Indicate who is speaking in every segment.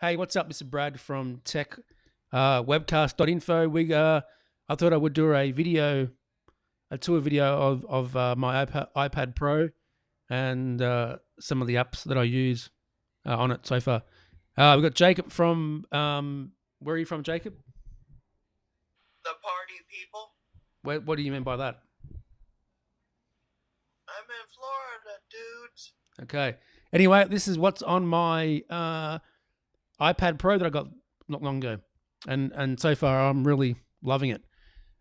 Speaker 1: Hey, what's up? This is Brad from Tech Webcast.info. I thought I would do a tour video of my iPad Pro and some of the apps that I use on it so far. We've got Jacob from where are you from, Jacob?
Speaker 2: The party people.
Speaker 1: What do you mean by that?
Speaker 2: I'm in Florida, dudes.
Speaker 1: Okay. Anyway, this is what's on my iPad Pro that I got not long ago, and so far I'm really loving it.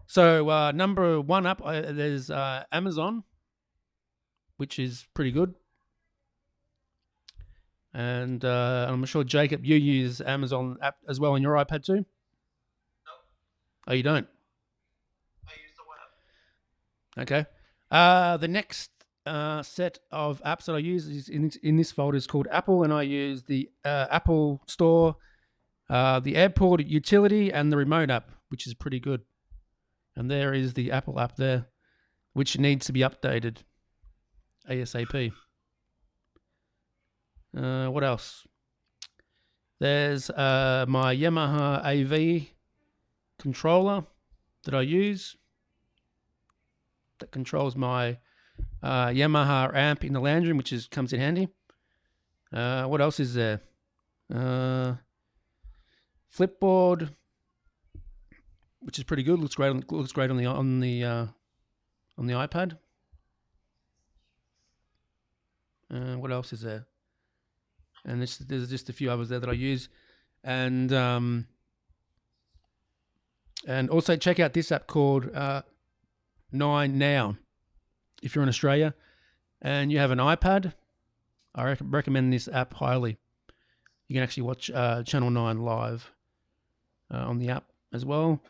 Speaker 1: So number one up, there's Amazon, which is pretty good, and I'm sure Jacob, you use Amazon app as well on your iPad too.
Speaker 2: Nope,
Speaker 1: Oh, you don't?
Speaker 2: I use the web.
Speaker 1: Okay. The next set of apps that I use is in this folder is called Apple, and I use the Apple Store, the Airport Utility, and the Remote app, which is pretty good. And there is the Apple app there, which needs to be updated ASAP. What else? There's my Yamaha AV controller that I use that controls my Yamaha amp in the lounge room, which comes in handy. What else is there? Flipboard, which is pretty good. Looks great on the iPad. What else is there? And there's just a few others there that I use, and also check out this app called 9Now. If you're in Australia and you have an iPad, I recommend this app highly. You can actually watch Channel 9 live on the app as well.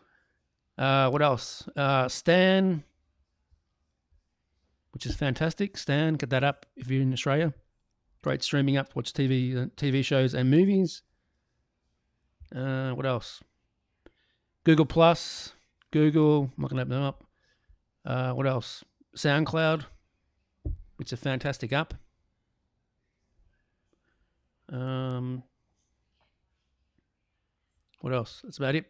Speaker 1: What else? Stan, which is fantastic. Stan, get that up if you're in Australia. Great streaming app to watch TV shows and movies. What else? Google Plus. Google, I'm not going to open them up. What else? SoundCloud, it's a fantastic app. What else? That's about it.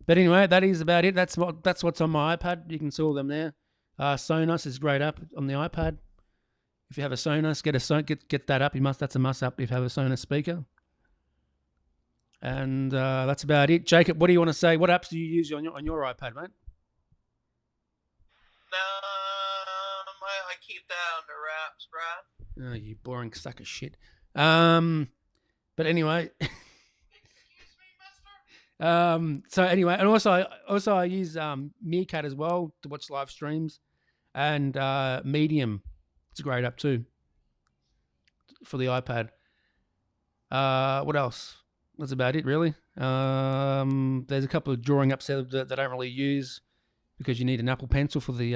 Speaker 1: But anyway, that is about it. That's what's on my iPad. You can see all them there. Sonos is a great app on the iPad. If you have a Sonos, get that up. That's a must app if you have a Sonos speaker. And that's about it. Jacob, what do you want to say? What apps do you use on your iPad, mate?
Speaker 2: I keep that under wraps, Brad.
Speaker 1: Oh, you boring sack of shit. But anyway.
Speaker 2: Excuse me, mister?
Speaker 1: So anyway, and also I use Meerkat as well to watch live streams, and Medium. It's a great app too for the iPad. What else? That's about it, really. There's a couple of drawing apps there that I don't really use because you need an Apple Pencil for the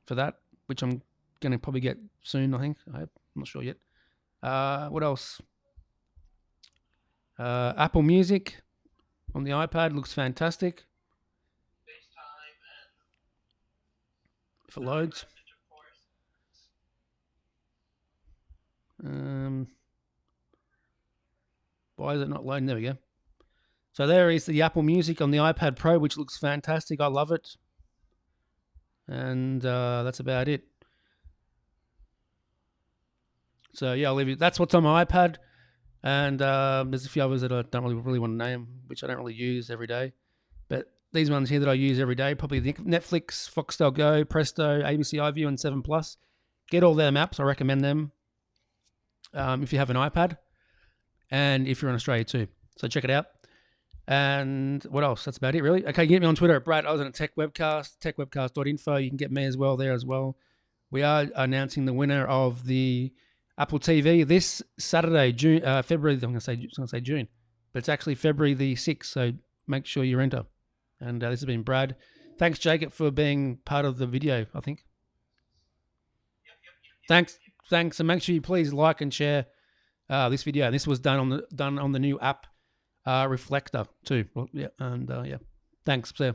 Speaker 1: for that, which I'm going to probably get soon. I think. I'm not sure yet. What else? Apple Music on the iPad looks fantastic.
Speaker 2: FaceTime and
Speaker 1: If it loads.
Speaker 2: message, of course.
Speaker 1: Why is it not loading? There we go. So there is the Apple Music on the iPad Pro, which looks fantastic. I love it. And that's about it. So yeah, I'll leave you. That's what's on my iPad. And there's a few others that I don't really want to name, which I don't really use every day. But these ones here that I use every day, probably Netflix, Foxtel Go, Presto, ABC iView, and 7 Plus. Get all their apps. I recommend them if you have an iPad. And if you're in Australia too. So check it out. And what else? That's about it, really. Okay, get me on Twitter at Brad. I was on a Tech Webcast, techwebcast.info. You can get me as well there as well. We are announcing the winner of the Apple TV this Saturday, February. I'm going to say June, but it's actually February the 6th. So make sure you enter. And this has been Brad. Thanks, Jacob, for being part of the video. I think. Thanks. And make sure you please like and share this video. This was done on the new app Reflector too. Well, yeah, and yeah. Thanks. See ya.